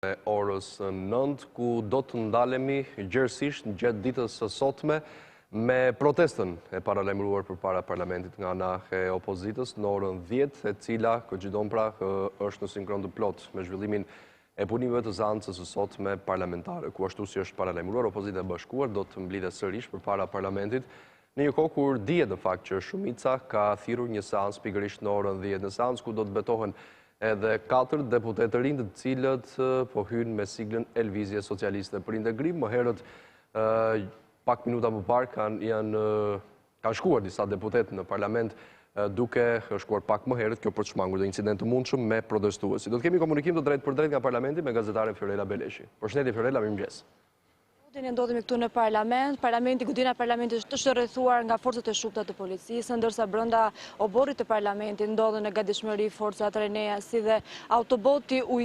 e orës 9, ku do të ndalemi gjërësisht në gjatë ditës së sotme me protestën e paralajmëruar përpara Parlamentit nga ana e opozitës në orën 10, e cila këgjidon pra është në sinkron të plot me zhvillimin e punimeve të zancës së sotme parlamentare, ku ashtu si është paralajmëruar, opozita e bashkuar do të mblidhet sërish përpara Parlamentit në një kohë kur dihet në fakt që shumica ka thirrur një seancë pikërisht në orën 10, në seancë ku do të betohen edhe 4 deputetë të rinj, të cilët po hynë me siglën e Lëvizje Socialiste për Integrim. Më herët, pak minuta më parë, kanë shkuar disa deputetë në parlament, duke shkuar pak më herët, kjo për të shmangur dhe incident të mundshëm me protestuesi. Do të kemi komunikim të drejt për drejt nga parlamenti me gazetaren Fiorella Beleshi. Përshëndetje Fiorella, mirëmëngjes. Ne ndodhemi këtu në parlament. Godina e parlamentit është rrethuar nga forcat e shumta të policisë, ndërsa brenda oborrit të parlamentit ndodhen në gatishmëri forcat Renea, si dhe autoboti u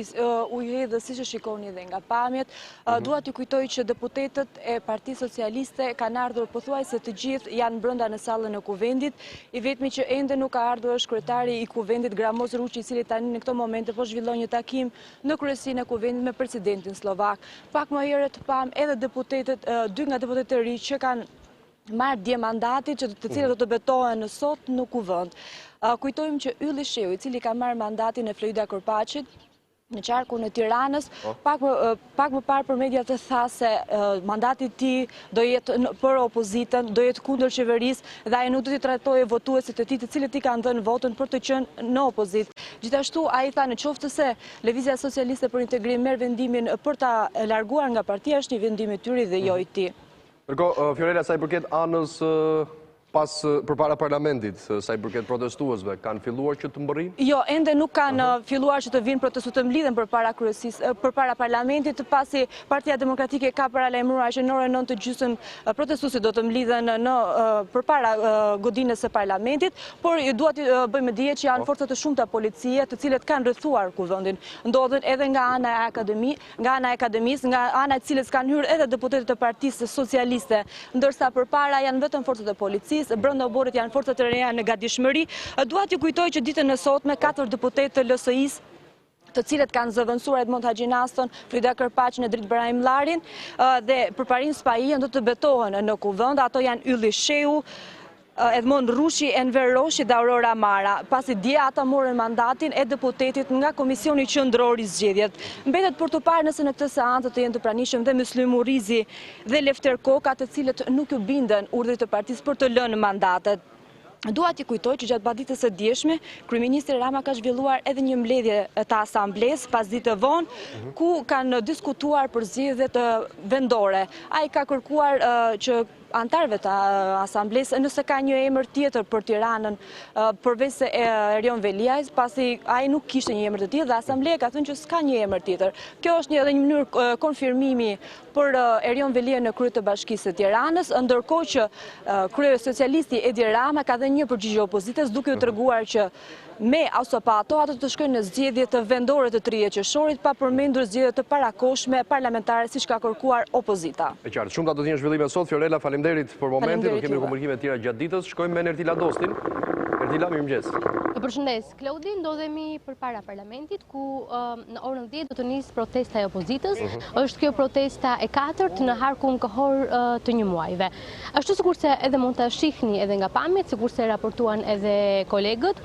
hedhë, siç e shikoni edhe nga pamjet. Dua t'ju kujtoj që deputetët e Partisë Socialiste kanë ardhur pothuajse të gjithë janë brenda në sallën e kuvendit. I vetmi që ende nuk ka ardhur është kryetari i kuvendit Gramoz Ruçi, i cili tani në këto momente po zhvillon një takim në kryesinë e kuvendit me presidentin slovak. Pak më herët pam edhe dy nga deputetët e ri që kanë marrë dje mandatit, të cilët do të betohen sot në kuvend. Kujtojmë që Ylli Sheu, i cili ka marrë mandatin e Florida Korpaqit në qarkun e Tiranës, pak më parë për mediat e tha se mandati i tij do jetë për opozitën, do jetë kundër qeverisë dhe ai nuk do t'i trajtojë votuesit e tij, të cilët i kanë dhënë votën për të qenë në opozitë. Gjithashtu ai tha në qoftë se Lëvizja Socialiste për Integrim merr vendimin për ta larguar nga partia, është një vendim i tyre dhe jo i tij. Ndërkohë, Fiorella, sa i përket anës përpara parlamentit, sa i përket protestuesve, kanë filluar që të mbërrin? Jo, ende nuk kanë filluar që të vinë protestu të mblidhen përpara parlamentit, pasi Partia Demokratike ka paralajmëruar që në orën 9:30 protestuesit do të mblidhen përpara godinës së parlamentit, por dua të bëjmë dije që janë forca të shumta policie, të cilët kanë rrethuar kuvendin. Ndodhen edhe nga ana e akademisë, nga ana e cilës kanë hyrë edhe deputetët e Partisë Socialiste, ndërsa përpara janë vetëm forcat e policisë. Brenda oborrit janë forcat e reja në gatishmëri. Dua t'ju kujtoj që ditën e sotme 4 deputetë të LSI-s, të cilët kanë zëvendësuar Edmond Haxhinaston, Frida Kërpaqin e Drit Brahim Llarin dhe përparin Spahian do të betohen në kuvend. Ato janë Ylli Sheu, Edmond Ruçi, Enver Roshi dhe Aurora Mara. Pasi dje ata morën mandatin e deputetit nga Komisioni Qendror i Zgjedhjeve. Mbetet për të parë nëse në këtë seancë të jenë të pranishëm dhe Myslim Urizi dhe Lefter Koka, të cilët nuk u bindën urdhrit të partisë për të lënë mandatet. Dua t'i kujtoj që gjatë baditës së djeshme, kryeministri Rama ka zhvilluar edhe një mbledhje të asamblesë pas ditë vonë, ku kanë diskutuar për zgjedhjet vendore. Ai ka kërkuar që antarëve të asamblesë, nëse ka një emër tjetër për Tiranën, përveç se Erion Veliaj, pasi ai nuk kishte një emër të tjetër dhe asambleja ka thënë që s'ka një emër tjetër. Kjo është edhe një mënyrë konfirmimi për Erion Veliaj në krye të Bashkisë së Tiranës, ndërkohë që krye socialisti Edi Rama ka dhënë një përgjigje opozitës duke u treguar që me ose pa ato të shkojnë në zgjedhje të vendore të 3 qershorit, pa përmendur zgjedhje të parakohshme parlamentare siç ka kërkuar opozita. E qartë, shumta do të jenë zhvillime sot. Fiorella, faleminderit për momentin, do kemi komunikime të tjera gjatë ditës. Shkojmë me Nertila Dostin. Nertila, mirëmëngjes. Përshëndes, Klaudi, ndodhemi përpara parlamentit, ku në orën 10 do të nisë protesta e opozitës. Është kjo protesta e 4 në harkun kohor të një muajve. Ashtu sikurse edhe mund ta shihni edhe nga pamjet, sikurse raportuan edhe kolegët,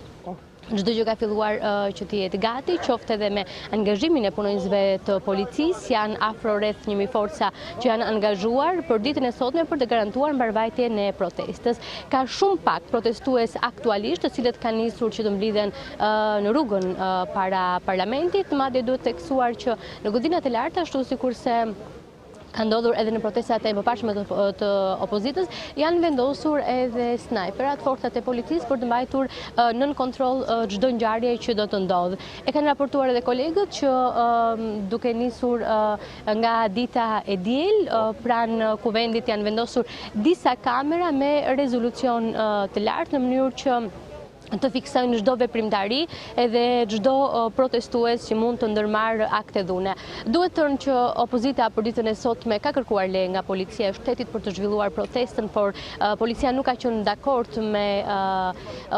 çdo gjë ka filluar që të jetë gati, qoftë edhe me angazhimin e punonjësve të policisë, janë afro rreth 1000 forca që janë angazhuar për ditën e sotme për të garantuar mbarvajtjen e protestës. Ka shumë pak protestues aktualisht, të cilët kanë nisur që të mblidhen në rrugën para parlamentit, madje duhet të theksuar që në godinat e larta, ashtu sikurse ka ndodhur edhe në protestat e mëparshme të opozitës, janë vendosur edhe snajperat, forcat e policisë për të mbajtur nën kontroll çdo ngjarje që do të ndodhë. E kanë raportuar edhe kolegët që duke nisur nga dita e diel, pranë kuvendit janë vendosur disa kamera me rezolucion të lartë në mënyrë që të fiksojnë çdo veprimtari edhe çdo protestues që mund të ndërmarrë akte dhune. Duhet thënë që opozita për ditën e sotme ka kërkuar leje nga policia e shtetit për të zhvilluar protestën, por policia nuk ka qenë dakord me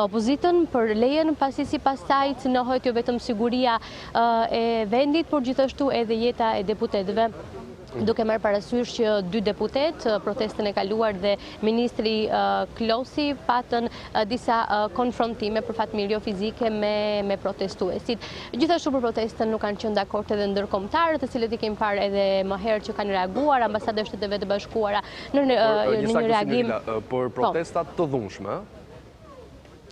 opozitën për lejen, pasi sipas saj cënohet jo vetëm siguria e vendit, por gjithashtu edhe jeta e deputetëve. Duke marrë parasysh që 2 deputet protestën e kaluar dhe ministri Klosi patën disa konfrontime për fatmirë fizike me protestuesit. Gjithashtu për protestën nuk kanë qenë dakord edhe ndërkombëtarët, të cilët i kemi parë edhe më herë që kanë reaguar, ambasada e Shteteve të Bashkuara në një reagim për protestat të dhunshme.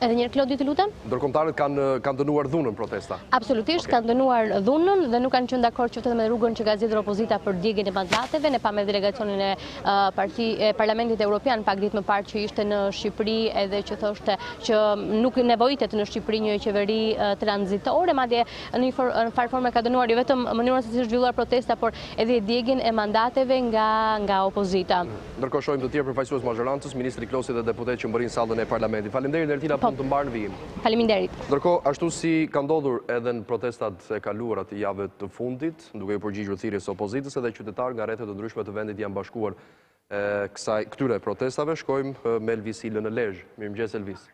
Edhe njërë Klodi, të lutem? Ndërkombëtarët kanë dënuar dhunën protesta. Absolutisht, kanë dënuar dhunën dhe nuk kanë qenë dakord që vetëm me rrugën që ka zgjedhur opozita për djegjen e mandateve. Ne pamë delegacionin e Parlamentit Evropian pak ditë më parë që ishte në Shqipëri edhe që thoshte që nuk nevojitet në Shqipëri një qeveri tranzitore, madje në një farë forme ka dënuar jo vetëm mënyrën se si është zhvilluar protesta, por edhe djegjen e mandateve nga opozita. Ndërkohë shohim të tjerë përfaqësues majorancës, ministri Klosi dhe deputet që mbërrin sallën e Parlamentit. Faleminderit Ertina të mbarë në vijim. Faleminderit. Ndërkohë, ashtu si ka ndodhur edhe në protestat e kaluara të javëve të fundit, duke i përgjigjur thirrjes së opozitës, edhe qytetarë nga rrethet të ndryshme të vendit janë bashkuar këtyre protestave. Shkojmë me Elvis Ilën në Lezhë. Mirëmëngjes Elvis.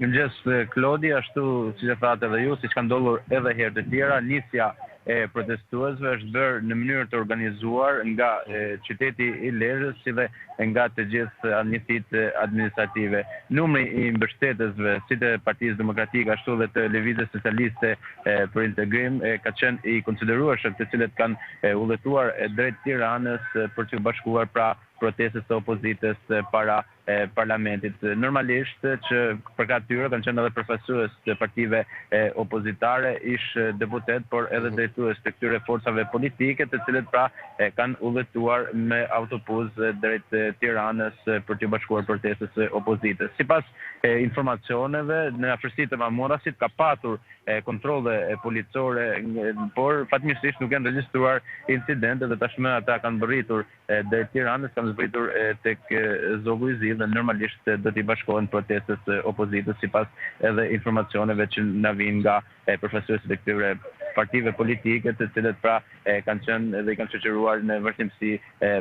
Mirëmëngjes Klodi, ashtu siç e thatë edhe ju, siç ka ndodhur edhe herë të tjera, nisja e protestuesve është bërë në mënyrë të organizuar nga qyteti i Lezhës si dhe nga të gjithë njësitë administrative. Numri i mbështetësve si të Partisë Demokratike ashtu dhe të Lëvizjes Socialiste për Integrim ka qenë i konsiderueshëm, të cilët kanë udhëtuar drejt Tiranës për të bashkuar pra protestës të opozitës para Parlamentit. Normalisht që për këtyre kanë qenë edhe përfaqësues të partive opozitare, ish deputet, por edhe drejtues të këtyre forcave politike, të cilët pra kanë udhëtuar me autobus drejt Tiranës për të bashkuar protestës së opozitës. Sipas informacioneve, në afërsi të Mamorasit ka patur kontrolle policore, por fatmirësisht nuk janë regjistruar incidente dhe tashmë ata kanë bërritur drejt Tiranës, kanë zbritur tek zogu i Zi dhe normalisht do t'i bashkohen protestës së opozitës sipas edhe informacioneve që na vijnë nga përfaqësuesit e këtyre partive politike, të cilët pra kanë qenë dhe kanë shoqëruar në vazhdimsi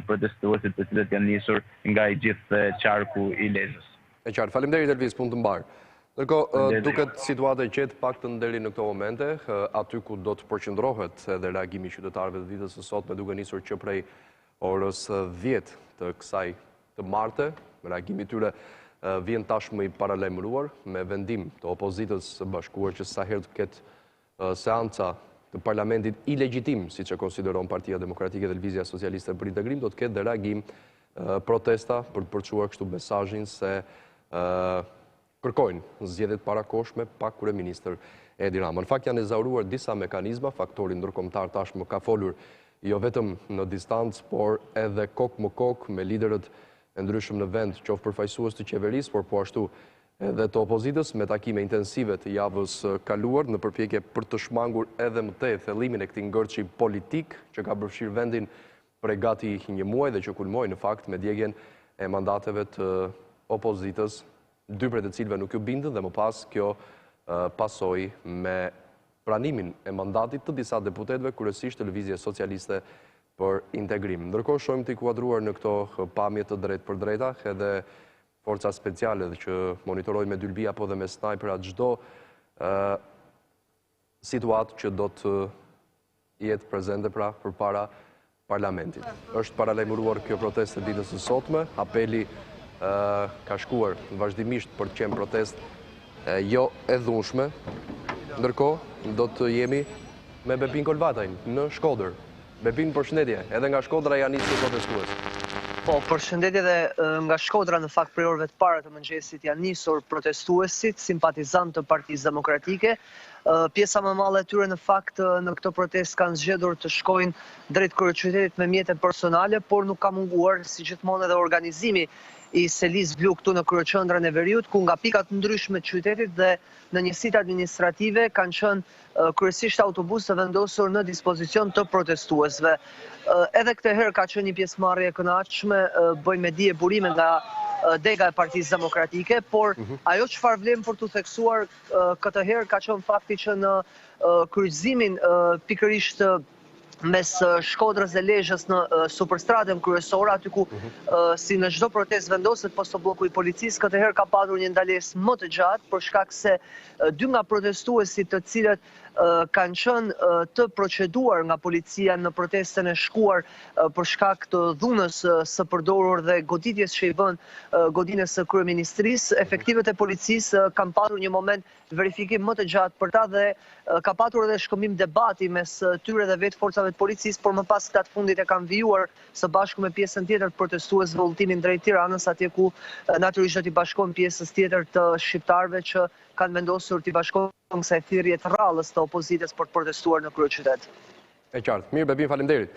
protestuesit, të cilët janë nisur nga i gjithë qarku i Lezhës. E qartë, faleminderit Elvis, punë të mbarë. Ndërkohë, duket situata e qetë paktën deri në këto momente, aty ku do të përqendrohet edhe reagimi i qytetarëve të ditës së sotme, duke nisur që prej orës 10 të kësaj të martë, reagimi i tyre vjen tashmë i paralajmëruar me vendim të opozitës së bashkuar që sa herë të ketë seanca të Parlamentit ilegjitim, siç e konsideron Partia Demokratike dhe Lëvizja Socialiste për Integrim, do të ketë dhe reagim protesta për të përçuar kështu mesazhin se kërkojnë zgjedhjet parakohshme pa kryeministër Edi Rama. Në fakt janë ezauruar disa mekanizma, faktori ndërkombëtar tashmë ka folur jo vetëm në distancë, por edhe kokë më kokë me liderët e ndryshëm në vend, qoftë përfaqësues të qeverisë, por po ashtu edhe të opozitës, me takime intensive të javës kaluar në përpjekje për të shmangur edhe më tej thellimin e këtij ngërçi politik që ka përfshirë vendin prej gati një muaj dhe që kulmoi në fakt me djegjen e mandateve të opozitës, 2 prej të cilëve nuk u bindën dhe më pas kjo pasoi me pranimin e mandatit të disa deputetëve, kryesisht të Lëvizjes Socialiste për Integrim. Ndërkohë shohim të kuadruar në këto pamje të drejtë për drejta edhe forca speciale dhe që monitorojnë me dylbi apo dhe me snajpera çdo situatë që do të jetë prezente pra përpara Parlamentit. Është paralajmëruar kjo protestë e ditës së sotme, apeli ka shkuar vazhdimisht për të qenë protestë jo e dhunshme. Ndërkohë do të jemi me Bepin Kolvatajn në Shkodër. Bepin, përshëndetje, edhe nga Shkodra janë nisur protestues. Po, përshëndetje dhe nga Shkodra në fakt prej orëve të para të mëngjesit janë nisur protestuesit, simpatizantë të Partisë Demokratike. Pjesa më e madhe e tyre në fakt në këtë protestë kanë zgjedhur të shkojnë drejt kryeqytetit me mjete personale, por nuk ka munguar si gjithmonë edhe organizimi i selis blu këtu në kryeqendrën e Veriut, ku nga pikat ndryshme të qytetit dhe në njësitë administrative kanë qenë kryesisht autobusë vendosur në dispozicion të protestuesve. Edhe këtë herë ka qenë një pjesëmarrje e kënaqshme, bëjmë me dije burime nga dega e Partisë Demokratike, por ajo çfarë vlen për t'u theksuar këtë herë ka qenë fakti që në kryqëzimin pikërisht mes Shkodrës dhe Lezhës në superstratën kryesore, aty ku si në çdo protestë vendoset postobloku i policisë, këtë herë ka patur një ndalesë më të gjatë për shkak se dy nga protestuesit të cilët kanë qenë të proceduar nga policia në protestën e shkuar për shkak të dhunës së përdorur dhe goditjes që i bën godinës së kryeministrisë, efektivet e policisë kanë patur një moment verifikim më të gjatë për ta dhe ka patur edhe shkëmbim debati mes tyre dhe vetë forcave të policisë, por më pas këta të fundit e kanë vijuar së bashku me pjesën tjetër të protestuesve udhëtimin drejt Tiranës, atje ku natyrisht do t'i bashkohen pjesës tjetër të shqiptarëve që kanë vendosur t'i bashkohen kësaj thirrje të rrallës të opozitës për të protestuar në kryeqytet. E qartë. Mirë, Bebin, faleminderit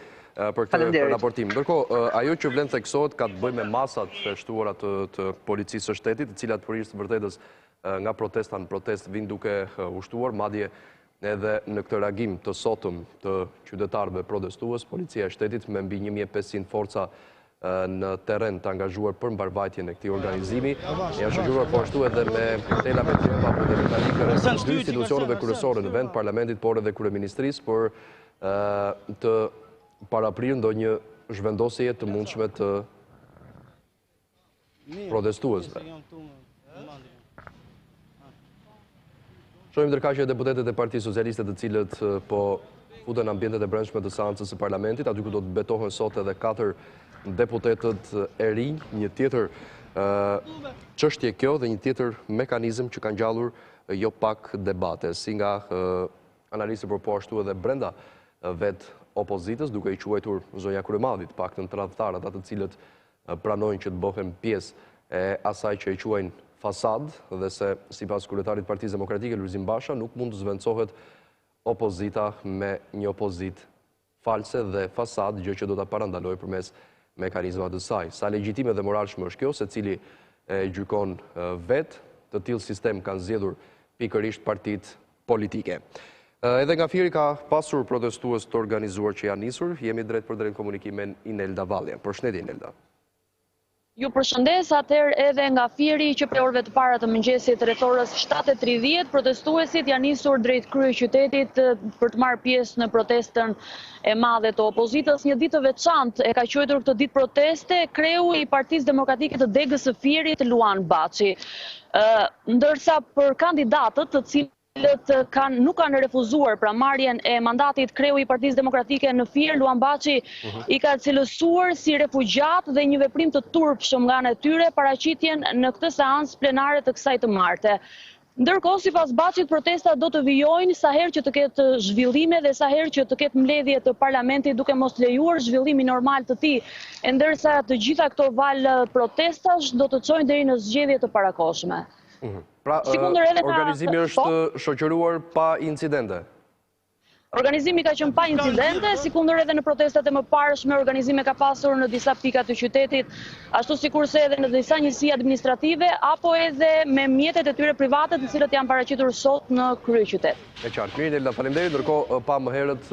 për këtë raportim. Ndërkohë, ajo që vlen theksohet ka të bëjë me masat e shtuara të policisë së shtetit, të cilat për të vërtetës nga protesta në protestë vinë duke ushtuar, madje edhe në këtë reagim të sotëm të qytetarëve protestues, policia e shtetit me mbi 1500 forca në terren të angazhuar për mbarvajtjen e këtij organizimi, janë shoqëruar po ashtu edhe me tela me tremba apo dhe metalike rreth dy institucioneve kryesore në vend, Parlamentit, por edhe kryeministrisë, për të paraprirë ndonjë zhvendosje të mundshme të protestuesve. Shohim ndërkaq që deputetët e Partisë Socialiste të cilët po futen në ambientet e brendshme të seancës së Parlamentit, aty ku do të betohen sot edhe 4 deputetët e rinj, një tjetër çështje kjo dhe një tjetër mekanizëm që kanë ngjallur jo pak debate, si nga analistë por po ashtu edhe brenda vet opozitës, duke i quajtur zonja Kryemadit, paktën tradhtarët, atë të cilët pranojnë që të bëhen pjesë e asaj që i quajnë fasad, dhe se sipas kryetarit të Partisë Demokratike Lulzim Basha nuk mund të zvendcohet opozita me një opozitë false dhe fasad, gjë që do ta parandalojë përmes mekanizmave të saj. Sa legjitime dhe moralshme është kjo, secili e gjykon vetë, të tillë sistem kanë zgjedhur pikërisht partitë politike. Edhe nga Fieri ka pasur protestues të organizuar që janë nisur, jemi drejt për drejt komunikim me Inelda Vallja. Përshëndetje Inelda. Ju përshëndes, atëherë edhe nga Fieri që prej orëve të para të mëngjesit rreth orës 7:30 protestuesit janë nisur drejt kryeqytetit për të marrë pjesë në protestën e madhe të opozitës. Një ditë të veçantë e ka quajtur këtë ditë proteste kreu i Partisë Demokratike të degës së Fierit, Luan Baçi. Ndërsa për kandidatët të cilët nuk kanë refuzuar pra marrjen e mandatit, kreu i Partisë Demokratike në Fier, Luan Baçi, i ka cilësuar si refugjat dhe një veprim të turpshëm nga ana e tyre paraqitjen në këtë seancë plenare të kësaj të marte. Ndërkohë, sipas Baçit, protestat do të vijojnë sa herë që të ketë zhvillime dhe sa herë që të ketë mbledhje të Parlamentit, duke mos lejuar zhvillimin normal të tij, ndërsa të gjitha këto valë protestash do të çojnë deri në zgjedhje të parakohshme. Pra, organizimi është shoqëruar pa incidente? Organizimi ka qenë pa incidente, sikundër edhe në protestat e mëparshme, organizimi ka pasur në disa pika të qytetit, ashtu sikurse edhe në disa njësi administrative, apo edhe me mjetet e tyre private, të cilët janë paraqitur sot në kryeqytet. E qartë, mirë, Nelda, faleminderit. Ndërkohë, pa më herët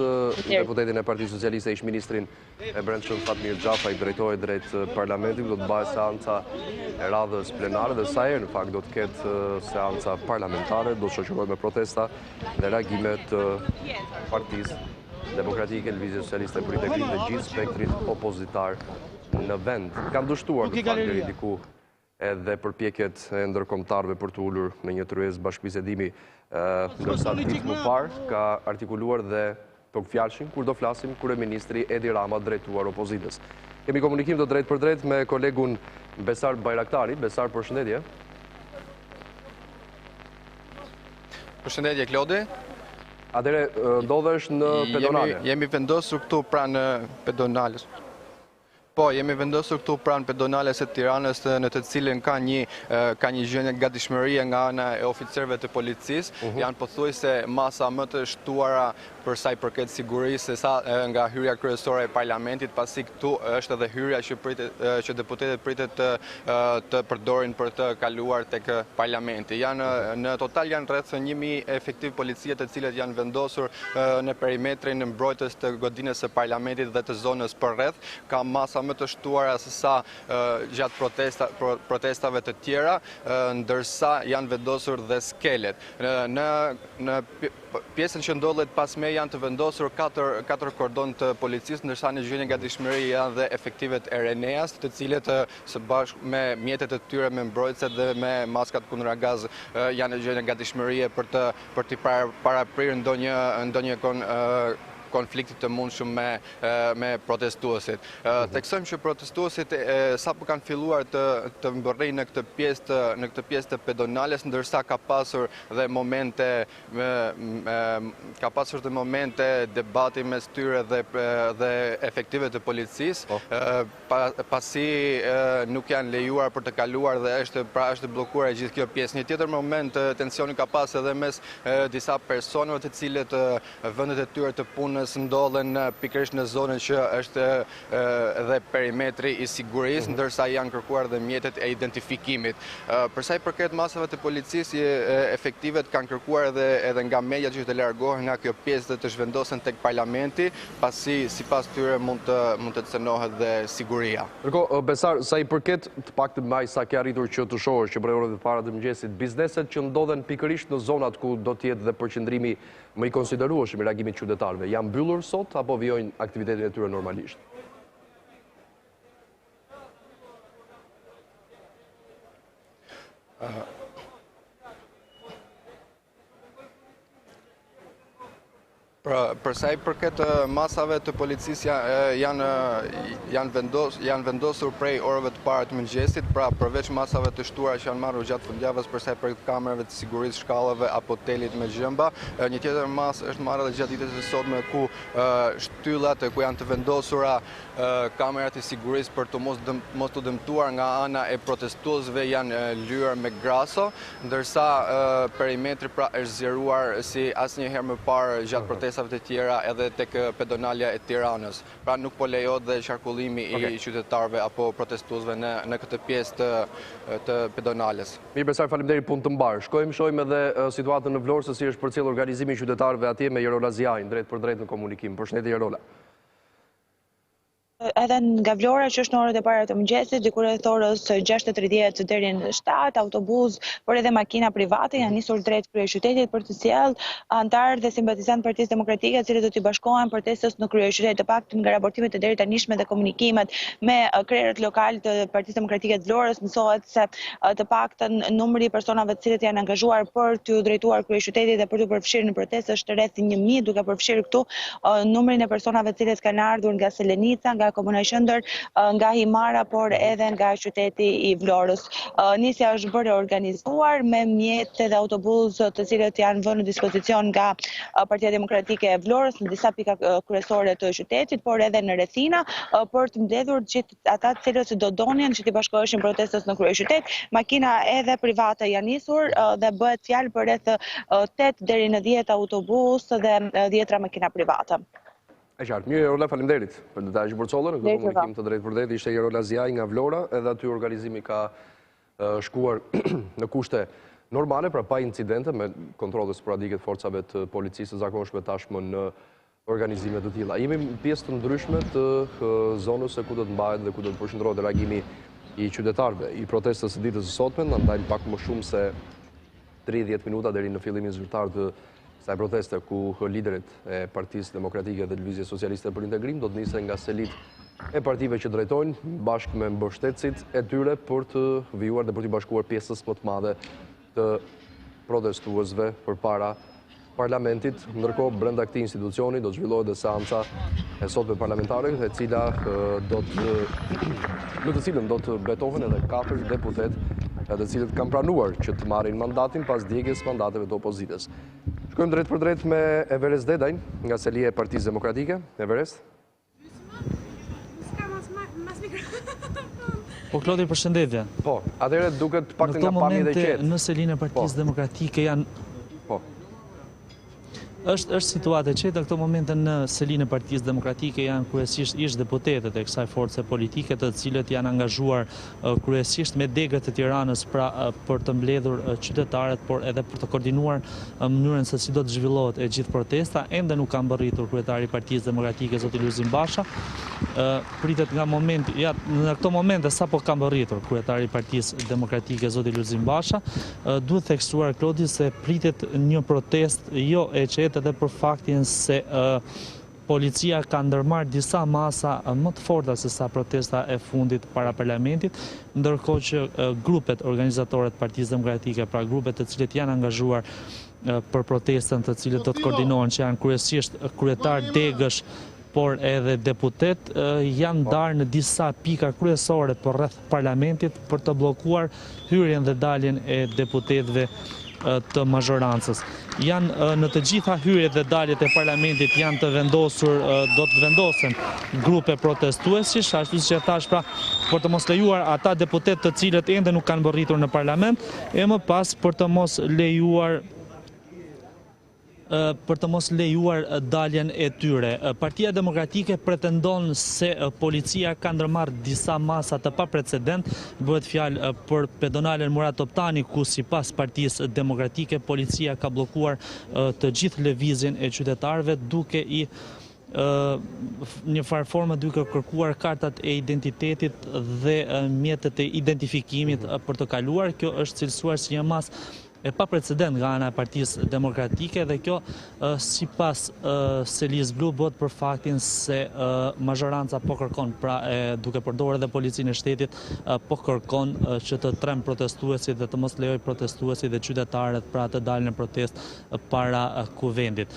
deputetin e Partisë Socialiste, ish ministrin e brendshëm Fatmir Xhafa i drejtohej drejt Parlamentit, do të bëhet seanca e radhës plenare dhe sa herë në fakt do të ketë seanca parlamentare, do të shoqërohet me protesta dhe reagime të Partisë Demokratike, Lëvizjes Socialiste për integrim të gjithë spektrit opozitar në vend. Kanë dështuar në fakt deri diku edhe përpjekjet e ndërkombëtarëve për të ulur në një tryezë bashkëbisedimi, ndërsa ditë më parë ka artikuluar dhe tokfjalshin kur do flasim kryeministri Edi Rama drejtuar opozitës. Kemi komunikim të drejt për drejt me kolegun Besar Bajraktari. Besar, përshëndetje. Përshëndetje, Klodi. Atëre, ndodhesh në pedonale? Jemi vendosur këtu pranë pedonales. Po, jemi vendosur këtu pranë pedonales së Tiranës, në të cilën ka një gjendje gatishmërie nga ana e oficerëve të policisë. Janë pothuajse masa më të shtuara për sa i përket sigurisë se sa nga hyrja kryesore e Parlamentit, pasi këtu është edhe hyrja që deputetët pritet të përdorin për të kaluar tek Parlamenti. Në total janë rreth 1000 efektiv policie të cilët janë vendosur në perimetrin mbrojtës të godinës së Parlamentit dhe të zonës përreth. Ka masa më të shtuara se sa gjatë protestave të tjera, ndërsa janë vendosur dhe skelet. Në pjesën që ndodhet pas me janë të vendosur 4 kordon të policisë, ndërsa në zhvendjen nga gatishmëri janë dhe efektivet e RNA-s, të cilët së bashku me mjetet e tyre, me mbrojtëset dhe me maskat kundër gaz janë në zhvendjen nga gatishmëri për të paraprirë ndonjë konfliktit të mundshëm me protestuesit. Theksojmë që protestuesit sapo kanë filluar të mbërrijnë në këtë pjesë të pedonales, ndërsa ka pasur dhe momente debati mes tyre dhe efektive të policisë, pasi nuk janë lejuar për të kaluar dhe është bllokuar gjithë kjo pjesë. Një tjetër moment tensioni ka pas edhe mes disa personave të cilët vendet e tyre të punës ndodhen pikërisht në zonën që është edhe perimetri i sigurisë, ndërsa janë kërkuar dhe mjetet e identifikimit. Përsa i përket masave të policisë, efektivet kanë kërkuar edhe nga media që të largohen nga kjo pjesë dhe të zhvendosen tek Parlamenti, pasi sipas tyre mund të cënohet dhe siguria. Besar, sa i përket të paktën më sa ke arritur që të shohësh që prej orëve të para të mëngjesit, bizneset që ndodhen pikërisht në zonat ku do të jetë dhe përqendrimi më i konsiderueshëm i reagimit qytetarëve, janë mbyllur sot apo vijojnë aktivitetin e tyre normalisht? Përsa i përket masave të policisë janë vendosur prej orëve të para të mëngjesit, pra përveç masave të shtuara që janë marrur gjatë fundjavës përsa i përket kamerave të sigurisë, shkallave apo telit me gjëmba, një tjetër masë është marrë edhe gjatë ditës së sotme ku shtyllat ku janë të vendosura kamerat e sigurisë për të mos të dëmtuar nga ana e protestuesve janë lyer me graso, ndërsa perimetri pra është zgjeruar si asnjëherë më parë gjatë protestave të tjera edhe tek pedonalja e Tiranës. Pra nuk po lejohet dhe qarkullimi i qytetarëve apo protestuesve në këtë pjesë të pedonales. Mirë Besar, faleminderit, punë të mbarë. Shohim edhe situatën në Vlorë se si është përcjellur organizimi i qytetarëve atje me Jerola Ziajin, drejt për drejt në komunikim. Përshëndetje Jerola. Edhe nga Vlora që është në orët e para të mëngjesit, dikur rreth orës 6:30 deri në 7, autobus, por edhe makina private janë nisur drejt kryeqytetit për të sjellë antarë dhe simpatizantë Partisë Demokratike, të cilët do t'i bashkohen protestës në kryeqytet. Të paktën nga raportimet e deri tanishme dhe komunikimet me krerët lokal të Partisë Demokratike të Vlorës, mësohet se të paktën numri i personave të cilët janë angazhuar për t'u drejtuar kryeqytetit dhe për t'u përfshirë në protestë është rreth 1000, duke përfshirë këtu numrin e personave të cilët kanë ardhur nga Selenica, nga Komuna e Qendër, nga Himara, por edhe nga qyteti i Vlorës. Nisja është bërë organizuar me mjetë dhe autobus të cilët janë vënë në dispozicion nga Partia Demokratike e Vlorës në disa pika kryesore të qytetit, por edhe në rrethina për të mbledhur gjithë ata të cilët do donin që të bashkoheshin protestës në kryeqytet. Makina edhe private janë nisur dhe bëhet fjalë për rreth 8 deri në 10 autobus dhe 10 makina private. E qartë, mirë Jerola, faleminderit për detaj që përcollën, në këtë komunikim të drejt për drejt ishte Jerola Ziaj nga Vlora, edhe aty organizimi ka shkuar në kushte normale, pra pa incidente, me kontrole sporadike të forcave të policisë zakonshme tashmë në organizime të tilla. Jemi pjesë të ndryshme të zonës se ku do të mbahet dhe ku do të përshëndrohet reagimi i qytetarëve. I protestës së ditës së sotme, ndajnë pak më shumë se 30 minuta deri në fillimin zyrtar të kësaj proteste ku liderit e Partisë Demokratike dhe Lëvizjes Socialiste për Integrim do të nisen nga selit e partive që drejtojnë bashkë me mbështetësit e tyre për të vijuar dhe për të bashkuar pjesës më të madhe të protestuesve përpara Parlamentit. Ndërkohë, brenda këtij institucioni do të zhvillohet dhe seanca e sotme parlamentare, në të cilën do të betohen edhe 4 deputet të cilët kanë pranuar që të marrin mandatin pas djegjes mandateve të opozitës. Shkojmë drejt për drejt me Everest Dedajn, nga selia e Partisë Demokratike. Everest? Po, Klodi, përshëndetje. Po, atëherë duket paktën nga pamjet e qetë. Në selin e Partisë Demokratike janë... Po. Është situatë e qetë në këto momente në selinë e Partisë Demokratike janë kryesisht ish deputetët e kësaj force politike, të cilët janë angazhuar kryesisht me degët e Tiranës për të mbledhur qytetarët, por edhe për të koordinuar mënyrën se si do të zhvillohet e gjithë protesta. Ende nuk ka mbërritur kryetari i Partisë Demokratike zoti Lulzim Basha. Pritet nga momenti, në këto momente sapo ka mbërritur kryetari i Partisë Demokratike zoti Lulzim Basha, duhet theksuar Klodi se pritet një protestë jo e qetë edhe për faktin se policia ka ndërmarrë disa masa më të forta se sa protesta e fundit para Parlamentit, ndërkohë që grupet organizatore të Partisë Demokratike, pra grupet të cilët janë angazhuar për protestën, të cilët do të koordinohen, që janë kryesisht kryetar degësh, por edhe deputet, janë ndarë në disa pika kryesore për rreth Parlamentit për të bllokuar hyrjen dhe daljen e deputetëve të mazhorancës. Në të gjitha hyrjet dhe daljet e Parlamentit janë të vendosur, do të vendosen grupe protestuesish, ashtu siç e thash, pra për të mos lejuar ata deputet të cilët ende nuk kanë mbërritur në Parlament, e më pas për të mos lejuar daljen e tyre. Partia Demokratike pretendon se policia ka ndërmarrë disa masa të paprecedent, bëhet fjalë për pedonalen Murat Toptani, ku sipas Partisë Demokratike policia ka bllokuar të gjithë lëvizjen e qytetarëve duke i një farë formë duke kërkuar kartat e identitetit dhe mjetet e identifikimit për të kaluar. Kjo është cilësuar si një masë e pa precedent nga ana e Partisë Demokratike dhe kjo sipas Selis Blu bëhet për faktin se mazhoranca po kërkon, pra duke përdorur edhe policinë e shtetit, po kërkon që të trem protestuesit dhe të mos lejoj protestuesit dhe qytetarët pra të dalin në protestë para kuvendit.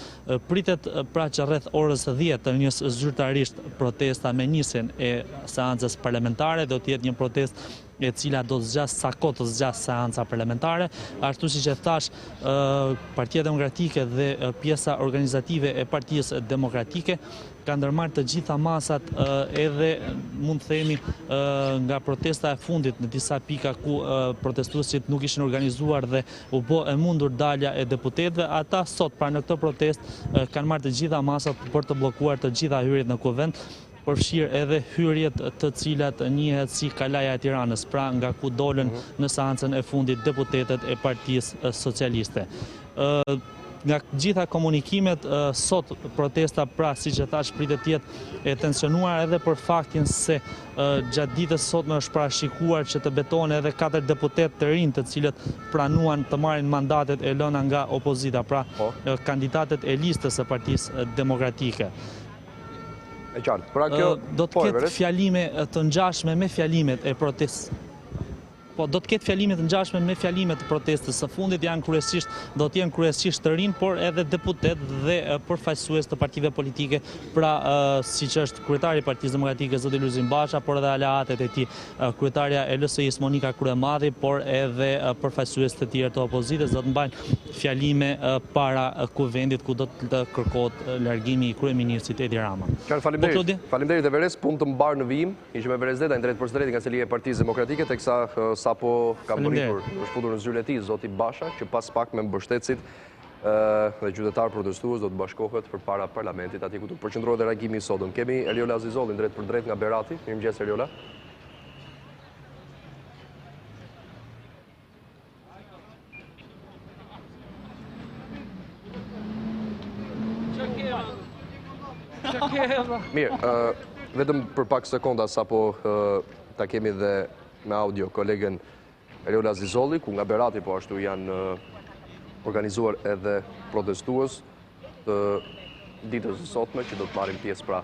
Pritet pra që rreth orës 10 të njës zyrtarisht protesta me nisjen e seancës parlamentare, do të jetë një protestë e cila do të zgjas sa kohë të zgjas seanca parlamentare, ashtu siç e thash, Partia Demokratike dhe pjesa organizative e Partisë Demokratike ka ndërmarrë të gjitha masat edhe mund të themi nga protesta e fundit në disa pika ku protestuesit nuk ishin organizuar dhe u bë e mundur dalja e deputetëve, ata sot pra në këtë protestë kanë marrë të gjitha masat për të bllokuar të gjitha hyrjet në kuvend, përfshirë edhe hyrjet të cilat njihet si kalaja e Tiranës, pra nga ku dolën në seancën e fundit deputetët e Partisë Socialiste. Nga gjitha komunikimet, sot protesta, pra siç e thash, pritet të jetë e tensionuar edhe për faktin se gjatë ditës sotme është parashikuar që të betohen edhe 4 deputetë të rinj të cilët pranuan të marrin mandatet e lëna nga opozita, pra kandidatët e listës së Partisë Demokratike. Do të ketë fjalime të ngjashme me fjalimet e protestës. Po, do të ketë fjalimet të ngjashme me fjalimet të protestës së fundit, do të jenë kryesisht të rinj, por edhe deputet dhe përfaqësues të partive politike, pra siç është kryetari i Partisë Demokratike zoti Lulzim Basha, por edhe aleatet e tij, kryetaria e LSI-s Monika Kryemadhi, por edhe përfaqësues të tjerë të opozitës do të mbajnë fjalime para kuvendit ku do të kërkohet largimi i kryeministrit Edi Rama. Faleminderit Everest, punë të mbar në vijim. Ishim me Everest Deta, drejt për drejt nga selia e Partisë Demokratike, teksa sapo ka mbërritur, është futur në zyrën e tij zoti Basha, që pas pak me mbështetësit dhe qytetarë protestues do të bashkohet përpara Parlamentit, atje ku do të përqendrohet reagimi i sotëm. Kemi Eriola Azizollin drejt për drejt nga Berati. Mirëmëngjes Eriola. Mirë, vetëm për pak sekonda sapo ta kemi dhe me audio kolegen Eriola Azizolli, ku nga Berati po ashtu janë organizuar edhe protestues të ditës së sotme që do të marrin pjesë pra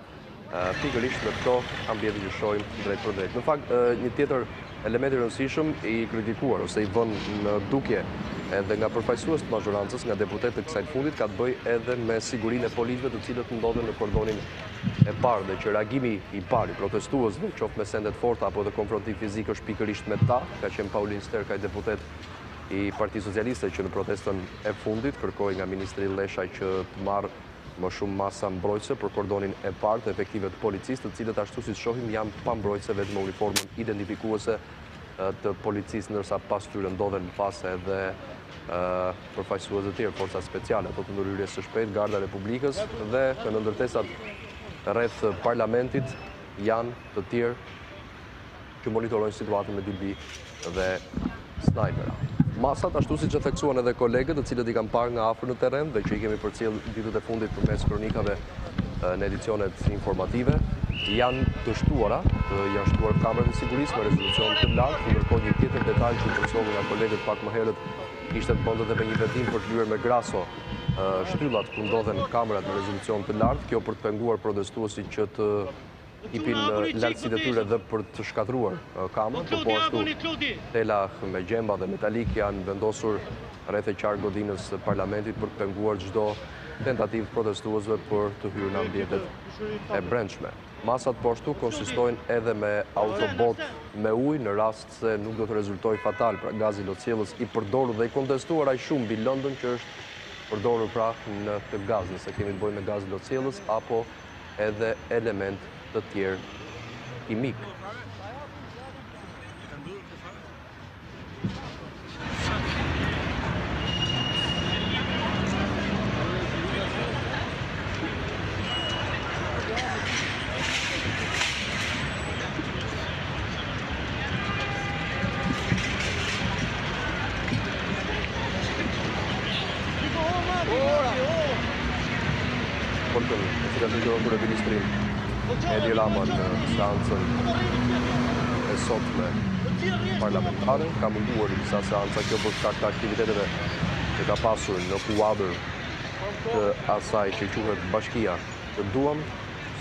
pikërisht në këto ambiente që shohim drejt për drejt. Në fakt, një tjetër element i rëndësishëm i kritikuar ose i vënë në dukje edhe nga përfaqësues të mazhorancës, nga deputetët e kësaj fundit, ka të bëjë edhe me sigurinë e policëve të cilët ndodhen në kordonin e parë, dhe që reagimi i parë i protestuesve, qoftë me sende të forta apo dhe konfrontim fizik, është pikërisht me ta, ka qenë Paulin Sterkaj, deputet i Partisë Socialiste, që në protestën e fundit kërkoi nga ministri Leshaj që të marrë më shumë masa mbrojtëse për kordonin e parë të efektive të policisë, të cilët ashtu si shohim janë pa mbrojtëse vetëm me uniformën identifikuese të policisë, ndërsa pas tyre ndodhen pas edhe përfaqësues të tjerë, forca speciale, ato të ndërhyrjes së shpejtë, Garda e Republikës dhe në ndërtesat rreth Parlamentit janë të tjerë që monitorojnë situatën me dilbi dhe snajpera. Masat, ashtu siç e theksuan edhe kolegët, të cilët i kanë parë nga afër në terren dhe që i kemi përcjell ditët e fundit përmes kronikave në edicionet informative, janë të shtuara, janë shtuar kamerat e sigurisë me rezolucion të lartë, ndërkohë një tjetër detaj që përcjelli nga kolegët pak më herët ishte të bënte edhe me një vetim për të lyer me graso shtyllat ku ndodhen kamerat me rezolucion të lartë, kjo për të penguar protestuesit që të hipin lartësitë e tyre dhe për të shkatruar kamerën, por po ashtu tela me gjemba dhe metalik janë vendosur rreth e qark godinës së Parlamentit për të penguar çdo tentativë protestuesve për të hyrë në ambientet e brendshme. Masat po ashtu konsistojnë edhe me autobot me ujë në rast se nuk do të rezultojë fatal, pra gazi lotësielës i përdorur dhe i kontestuar aq shumë mbi London që është përdorur pra në të gaz, nëse kemi të bëjmë me gaz lotësielës apo edhe element të tjerë kimik. Për ministrin Edi Rama në seancën e sotme parlamentare, ka munduar në disa seanca kjo për shkak të aktiviteteve që ka pasur në kuadër të asaj që quhet Bashkia të Duam,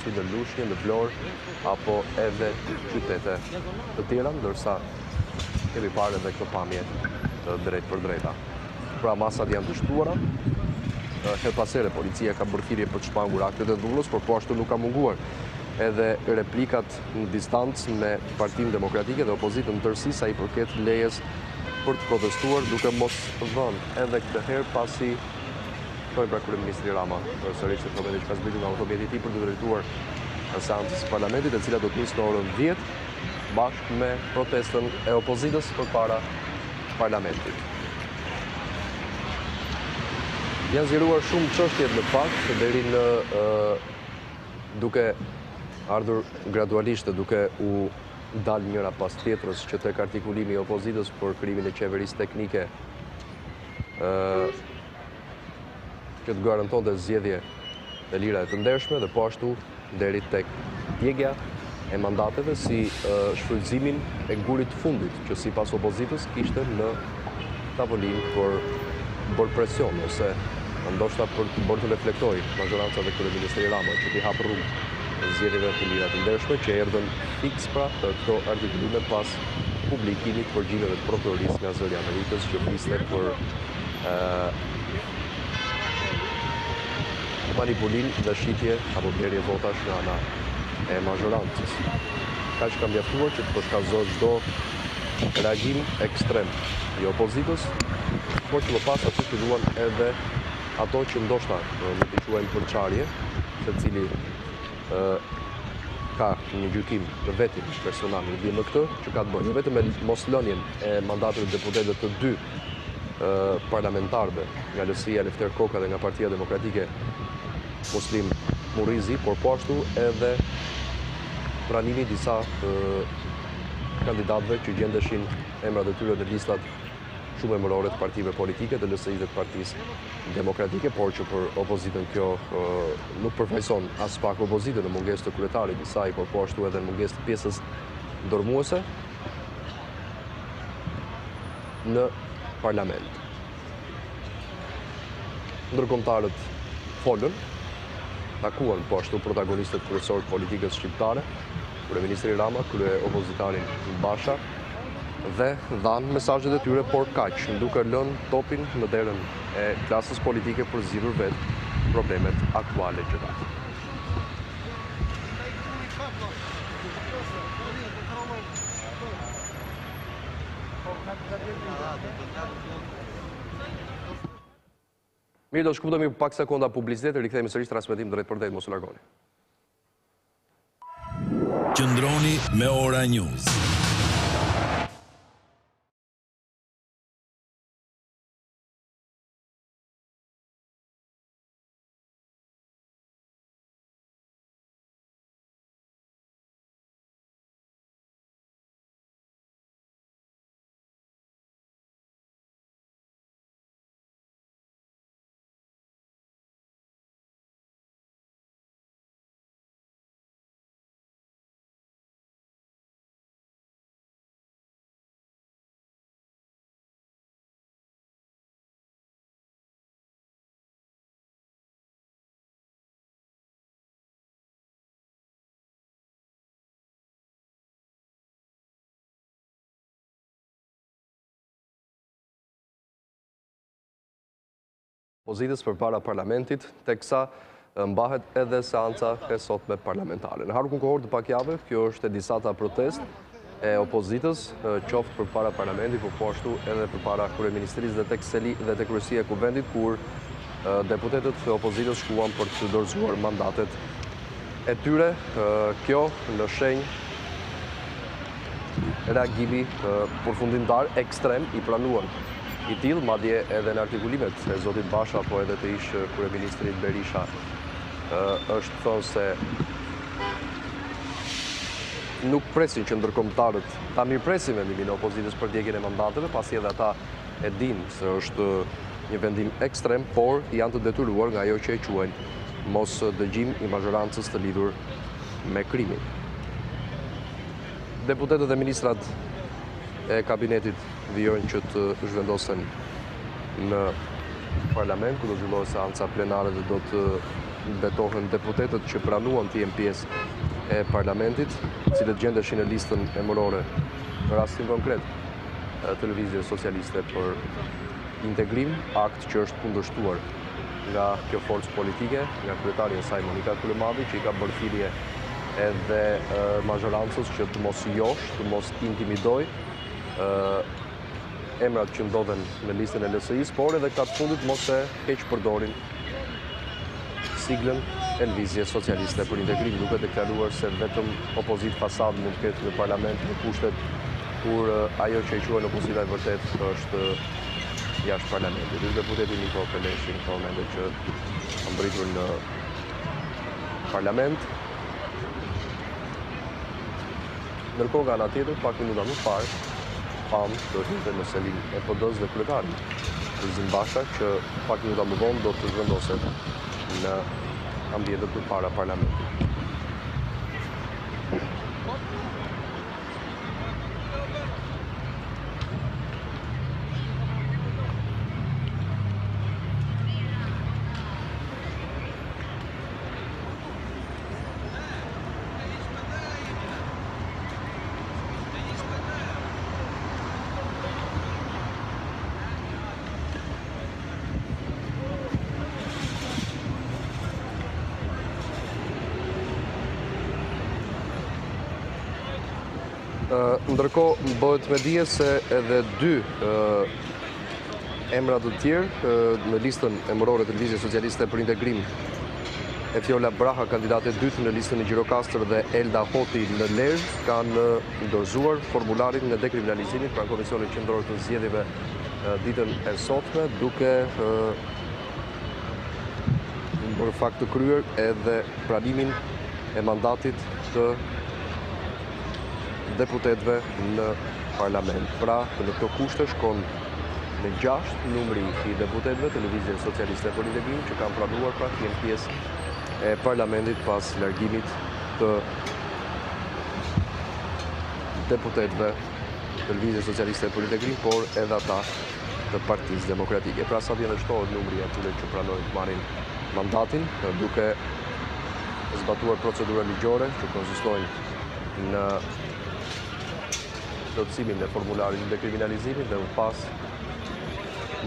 si në Lushnjë, në Vlorë, apo edhe qytete të tjera, ndërsa kemi parë edhe këtë pamje të drejt për drejta. Pra masat janë të shtuara, her pasere policia ka bërë thirrje për të shpangur aktet e dhullës, por po ashtu nuk ka munguar edhe replikat në distancë me Partinë Demokratike dhe opozitën në tërësi sa i përket lejes për të protestuar, duke mos dhënë edhe këtë herë pasi shkoi pra kryeministri Rama sërish në momentin që ka zbritur nga automjeti i tij për të drejtuar seancës së Parlamentit, e cila do të nisë në orën 10 bashkë me protestën e opozitës përpara Parlamentit. Janë zgjeruar shumë çështjet në fakt, deri në duke ardhur gradualisht duke u dalë njëra pas tjetrës që tek artikulimi i opozitës për krimin e qeverisë teknike që të garantonte zgjedhje të lira e të ndershme dhe po ashtu deri tek djegja e mandateve si shfrytëzimin e gurit të fundit që sipas opozitës kishte në tavolinë për bërë presion ose ndoshta për të bërë të reflektoj majoranca dhe kryeministri Rama që t'i hapë rrugë zgjedhjeve të lira të ndershme që erdhën fiks pra të këto artikulime pas publikimit të përgjimeve të prokurorisë nga zëri i Amerikës që fliste për manipulim dhe shitje apo blerje votash nga ana e majorancës. Kaq ka mjaftuar që të përshkallëzohet çdo reagim ekstrem i opozitës, por që më pas aty filluan edhe ato që ndoshta mund t'i quajmë përçarje, secili ka një gjykim të vetin personal në lidhje me këtë që ka të bëjë vetëm me moslënien e mandateve të deputetëve të dy parlamentarëve nga LSI-ja Lefter Koka dhe nga Partia Demokratike Muslim Murrizi, por po ashtu edhe pranimi disa kandidatëve që gjendeshin emrat e tyre në listat shumë emërore të partive politike të LSI dhe të Partisë Demokratike, por që për opozitën kjo nuk përfaqëson as pak opozitën në mungesë të kryetarit të saj, por po ashtu edhe në mungesë të pjesës ndërmuese në parlament. Ndërkombëtarët folën, takuan po ashtu protagonistët kryesorë të politikës shqiptare, kryeministri Rama, opozitarin Basha, dhe dhanë mesazhet e tyre, por kaq, duke lënë topin në derën e klasës politike për zgjidhur vetë problemet aktuale që ka. Mirë, do shkuptemi pak sekonda publicitet e rikthehemi sërish transmetim drejt për drejt, mos u largoni. Qëndroni me Ora News. opozitës përpara Parlamentit, teksa mbahet edhe seanca e sotme parlamentare. Në harukun kohor të pak javë, kjo është e disata protest e opozitës, qoftë përpara Parlamentit, por po ashtu edhe përpara kryeministrisë dhe tek seli dhe tek kryesia e kuvendit, kur deputetët e opozitës shkuan për të dorëzuar mandatet e tyre. Kjo në shenjë reagimi përfundimtar ekstrem i pranuar i tillë, madje edhe në artikulimet e zotit Basha apo edhe të ish kryeministrit Berisha është thënë se nuk presin që ndërkombëtarët ta mirëpresin vendimin e opozitës për djegjen e mandateve, pasi edhe ata e dinë se është një vendim ekstrem, por janë të detyruar nga ajo që e quajnë mos dëgjim i mazhorancës të lidhur me krimin. Deputetët dhe ministrat e kabinetit vijojnë që të zhvendosen në parlament, ku do zhvillohet seanca plenare dhe do të betohen deputetët që pranuan të jenë pjesë e parlamentit, cilët gjendeshin në listën emërore, në rastin konkret të Lëvizjes Socialiste për Integrim, akt që është kundërshtuar nga kjo forcë politike, nga kryetaria e saj Monika Kullemadi, që i ka bërë thirrje edhe mazhorancës që të mos josh, të mos intimidoj emrat që ndodhen në listën e LSI-s, por edhe këta të fundit mos e keq përdorin siglën e Lëvizjes Socialiste për Integrim, duke deklaruar se vetëm opozit fasad mund të ketë në parlament në kushtet kur ajo që i quajnë opozita e vërtet është jashtë parlamentit. Dy deputeti Niko Peleshi në momentet që kanë mbritur në parlament. Ndërkohë nga ana tjetër, pak minuta më parë, pam do të hynte në selin e PD-s dhe kryetari Lulzim Basha, që pak minuta më vonë do të zhvendoset në ambientet përpara parlamentit. Ndërkohë, bëhet me dije se edhe dy emra të tjerë në listën emërore të Lëvizjes Socialiste për Integrim, e Fjola Braha, kandidate e dytë në listën e Gjirokastër, dhe Elda Hoti në Lezhë, kanë dorëzuar formularin në dekriminalizimit pranë Komisionit Qendror të Zgjedhjeve ditën e sotme, duke për fakt të kryer edhe pranimin e mandatit të deputetëve në parlament. Pra, në këto kushte shkon në 6 numri i deputetëve të Lëvizjes Socialiste për Integrim që kanë pranuar pra të jenë pjesë e parlamentit pas largimit të deputetëve të Lëvizjes Socialiste për Integrim, por edhe ata të Partisë Demokratike. Pra, sa vjen shtohet numri atyre që pranojnë të marrin mandatin, duke zbatuar procedura ligjore që konsistojnë në plotësimin e formularit të dekriminalizimit dhe më pas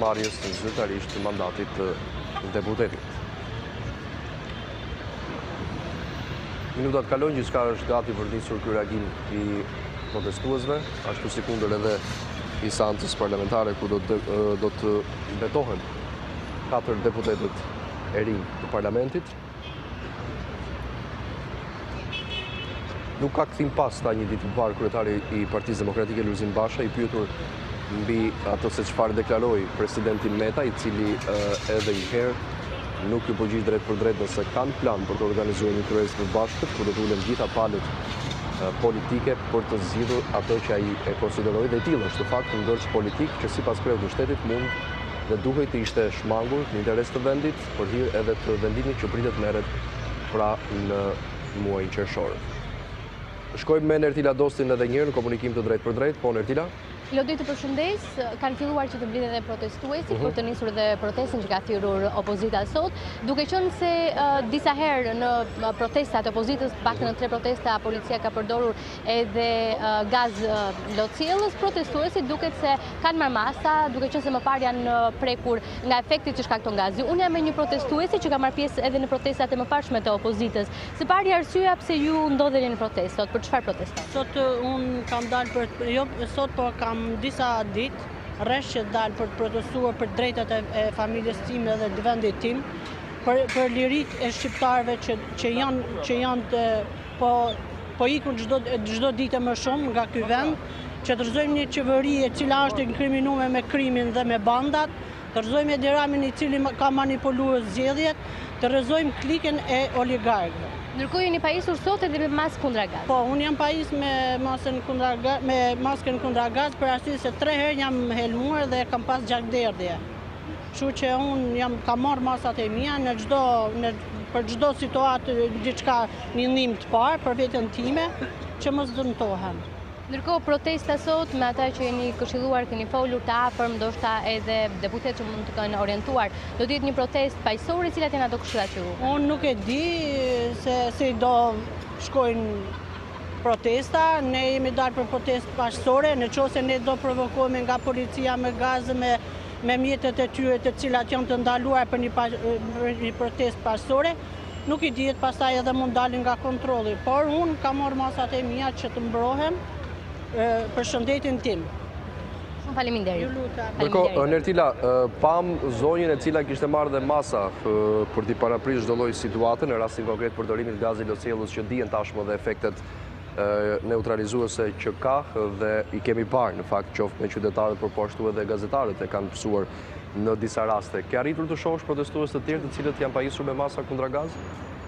marrjes zyrtarisht të mandatit të deputetit. Minutat kalojnë, gjithçka është gati për nisur ky reagim i protestuesve, ashtu si kundër edhe i seancës parlamentare ku do të betohen 4 deputetët e rinj të parlamentit. Nuk ka kthim pas ta një ditë më parë kryetari i Partisë Demokratike Lulzim Basha, i pyetur mbi ato se çfarë deklaroi presidenti Meta, i cili edhe një herë nuk ju përgjigj drejt për drejt nëse kanë plan për të organizuar një kryes të bashkët, ku do të ulen gjitha palët politike për të zgjidhur ato që ai e konsideroi, dhe i tillë është fakt një ndërç politik që sipas kreut të shtetit mund dhe duhet të ishte shmangur në interes të vendit për hir edhe të vendimit që pritet merret pra në muajin qershor. Shkojmë me Nertila Dostin edhe njërë në komunikim të drejt për drejt. Po, Nertila? Lodi të përshëndes, kanë filluar që të mblidhen dhe protestuesit për të nisur dhe protestën që ka thirrur opozita sot, duke qenë se disa herë në protestat e opozitës, paktën në 3 protesta, policia ka përdorur edhe gaz lotësielës, protestuesit duket se kanë marrë masa, duke qenë se më parë janë prekur nga efekti që shkakton gazi. Unë jam me një protestuesi që ka marrë pjesë edhe në protestat e mëparshme të opozitës. Së pari arsyeja pse ju ndodheni në protestë sot, për çfarë protestoni? Sot unë kam dalë sot po kam disa ditë rresh që dalë për të protestuar për drejtat e familjes time dhe të vendit tim, për lirit e shqiptarëve që janë po ikun çdo ditë më shumë nga ky vend, që të rrëzojmë një qeveri e cila është inkriminuar me krimin dhe me bandat, të rrëzojmë Edi Ramin i cili ka manipuluar zgjedhjet, të rrëzojmë klikën e oligarkëve. Ndërkohë jeni pajisur sot edhe me maskë kundra gaz. Po, unë jam pajis me maskën kundra gaz për arsye se 3 herë jam helmuar dhe kam pas gjakderdhje. Kështu që unë kam marrë masat e mia për çdo situatë diçka një ndihmë të parë për veten time që mos dëmtohem. Ndërkohë protesta sot me ata që jeni këshilluar, keni folur të afërm, ndoshta edhe deputet që mund të kenë orientuar, do të jetë një protestë paqësore, cilat janë ato këshillat që ju? Unë nuk e di se do shkojnë protesta, ne jemi dalë për protestë paqësore, nëse ne do provokohemi nga policia me gaz, me mjetet e tyre të cilat janë të ndaluar për një protestë paqësore, nuk i dihet pastaj edhe mund dalin nga kontrolli, por unë kam marrë masat e mia që të mbrohem për shëndetin tim. Shumë faleminderit. Ndërkohë, Nertila, pam zonjën e cila kishte marrë dhe masa për t'i paraprish çdo lloj situate në rastin konkret përdorimit gazit lotësielës që dihen tashmë dhe efektet neutralizuese që ka dhe i kemi parë në fakt qoftë me qytetarët por po ashtu edhe gazetarët e kanë pësuar në disa raste. Ke arritur të shohësh protestues të tjerë të cilët janë pajisur me masa kundra gaz?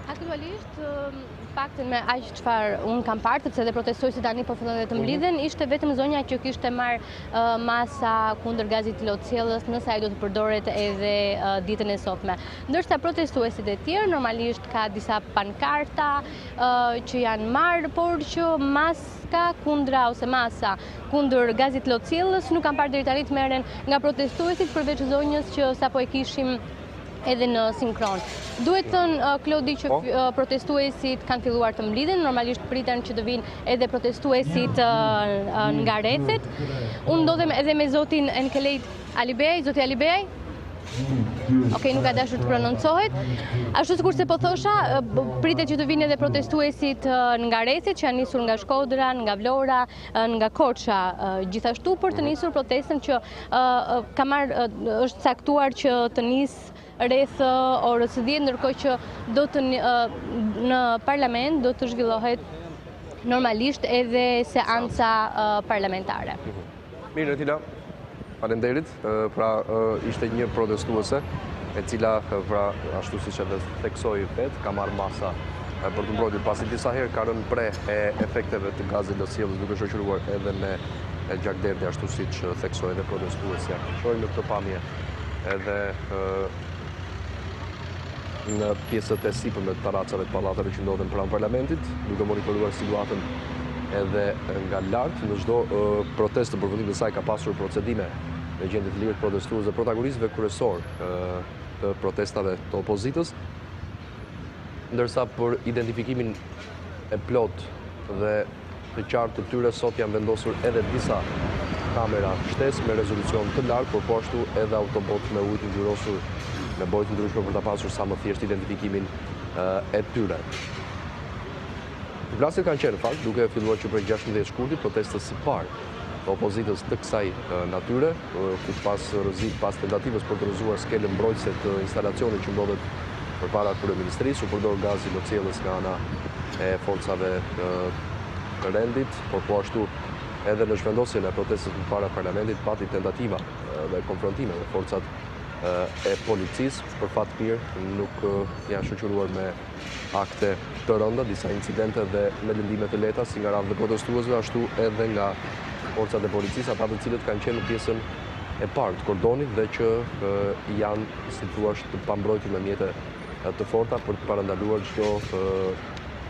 Aktualisht, paktën me aq çfarë unë kam parë, sepse edhe protestuesit tani po fillojnë të mblidhen, ishte vetëm zonja që kishte marrë masa kundër gazit lotësielës, nëse ai do të përdoret edhe ditën e sotme. Ndërsa protestuesit e tjerë normalisht ka disa pankarta që janë marrë, por që masa kundër gazit lotësielës nuk kam parë deri tani të merren nga protestuesit, përveç zonjës që sapo e kishim edhe në sinkron. Duhet thënë, Klodi, që protestuesit kanë filluar të mblidhen, normalisht priten që të vinë edhe protestuesit nga rrethet. Unë ndodhem edhe me zotin Enkelejt Alibej, zoti Alibej. Okej, nuk ka dashur të prononcohet. Ashtu sikur se po thosha, pritet që të vinë edhe protestuesit nga rrethet, që janë nisur nga Shkodra, nga Vlora, nga Korça, gjithashtu për të nisur protestën që është caktuar që të nisë rreth orës 10, ndërkohë që në parlament do të zhvillohet normalisht edhe seanca parlamentare. Mirë, Nertila, faleminderit. Pra ishte një protestuese e cila ashtu siç edhe theksoi vet, ka marrë masa për të mbrojtur pasi disa herë ka rënë pre e efekteve të gazit lotësielës duke shoqëruar edhe me gjakderdhje ashtu siç theksoi edhe protestuesja. Shohim në këtë pamje edhe në pjesët e sipërme të terracave të pallateve që ndodhen pranë Parlamentit, duke monitoruar situatën edhe nga lart. Në çdo protestë për përfundimin e saj ka pasur procedime me gjendje të lirë të protestuesve, protagonistëve kryesor të protestave të opozitës, ndërsa për identifikimin e plot dhe të qartë të tyre sot janë vendosur edhe disa kamera shtesë me rezolucion të lartë, por po ashtu edhe autobot me ujë të ngjyrosur me bojë të ndryshme për ta pasur sa më thjesht identifikimin e tyre. Vlasjet kanë qenë fakt, duke filluar që për 16 shkurtit protestës së parë të opozitës të kësaj natyre, ku pas tentativës për të rrëzuar skelën mbrojtëse të instalacionit që ndodhet përpara kryeministrisë, u përdor gazi lotësielës nga ana e forcave të rendit, por po ashtu edhe në zhvendosjen e protestës përpara Parlamentit pati tentativa dhe konfrontime me forcat e policisë, për fat mirë nuk janë shoqëruar me akte të rënda, disa incidente dhe me lëndime të lehta si nga radhë të protestuesve, ashtu edhe nga forcat e policisë, ata të cilët kanë qenë në pjesën e parë të kordonit dhe që janë, si thua, të pambrojtur me mjete të forta për të parandaluar çdo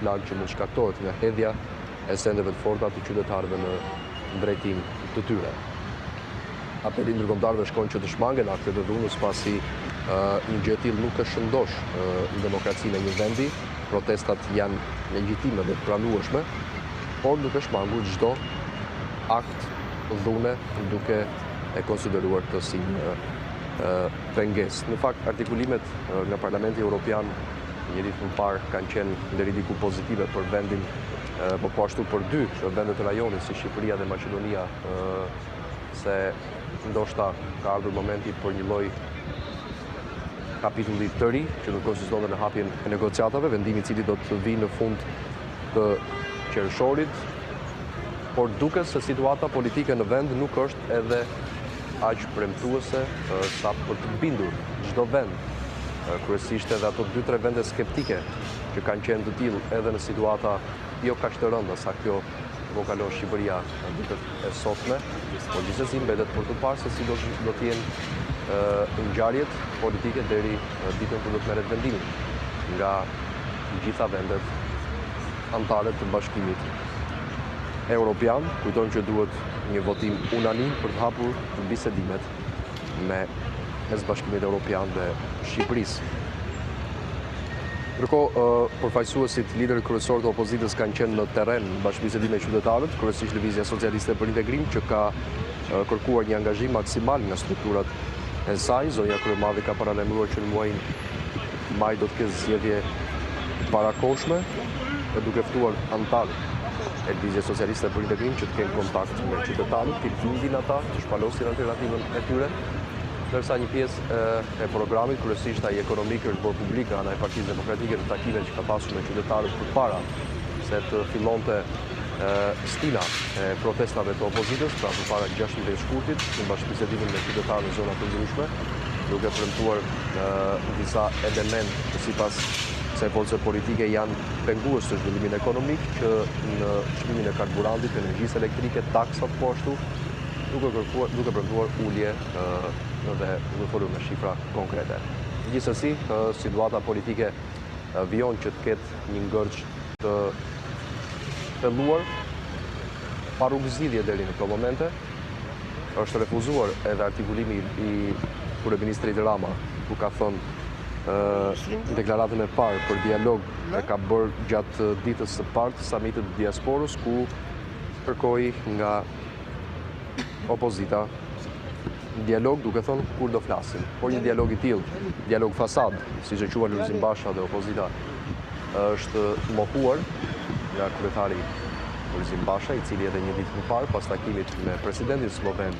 plagë që mund shkaktohet nga hedhja e sendeve të forta të qytetarëve në drejtim të tyre. apeli ndërkombëtarëve shkon që të shmangen aktet e dhunës pasi një gjë e tillë nuk është shëndosh në demokracinë e një vendi. Protestat janë legjitime dhe pranueshme, por duke shmangur çdo akt dhune duke e konsideruar të si një pengesë. Në fakt, artikulimet nga Parlamenti Evropian një ditë më parë kanë qenë deri diku pozitive për vendin, po ashtu për dy vendet e rajonit si Shqipëria dhe Maqedonia, se ndoshta ka ardhur momenti për një lloj kapitulli të ri që do të konsistonte në hapjen e negociatave, vendimi i cili do të vijë në fund të qershorit, por duket se situata politike në vend nuk është edhe aq premtuese sa për të bindur çdo vend, kryesisht edhe ato 2-3 vende skeptike që kanë qenë të tillë edhe në situata jo kaq të rënda sa kjo ku kalon Shqipëria në ditët e sotme, por gjithsesi mbetet për të parë se si do të jenë ngjarjet politike deri ditën kur do të merret vendimi nga gjitha vendet anëtare të Bashkimit Evropian. Kujtojmë që duhet një votim unanim për të hapur bisedimet mes Bashkimit Evropian dhe Shqipërisë. Ndërkohë, përfaqësuesit liderë kryesorë të opozitës kanë qenë në terren në bashkëbisedime qytetarët, kryesisht Lëvizja Socialiste për Integrim, që ka kërkuar një angazhim maksimal nga strukturat e saj. Zonja Kryemadhe ka paralajmëruar që në muajin maj do të ketë zgjedhje parakohshme, duke ftuar anëtarët e Lëvizjes Socialiste për Integrim që të kenë kontakt me qytetarët, të findin ata, të shpalosin alternativën e tyre, ndërsa një pjesë e programit, kryesisht ai ekonomik, është bërë publik nga ana e Partisë Demokratike në takimet që ka pasur me qytetarët përpara se të fillonte stina e protestave të opozitës, pra përpara 16 shkurtit, në bashkëbisedimin me qytetarë në zona të ndryshme, duke premtuar disa elementë që sipas kësaj force politike janë pengues të zhvillimin ekonomik, që në çmimin e karburantit, energjisë elektrike, taksat po ashtu, duke premtuar ulje dhe duke folur me shifra konkrete. Gjithsesi, situata politike vijon që të ketë një ngërç të thelluar pa rrugëzidhje deri në këto momente. Është refuzuar edhe artikulimi i kryeministrit Rama, ku ka thënë deklaratën e parë për dialog e ka bërë gjatë ditës së parë të samitit të diasporës, ku kërkoi nga opozita dialog, duke thënë kur do flasim. Por një dialog i tillë, dialog fasad, siç e quajnë Lulzim Basha dhe opozita, është mohuar nga kryetari Lulzim Basha, i cili edhe një ditë më parë pas takimit me presidentin sloven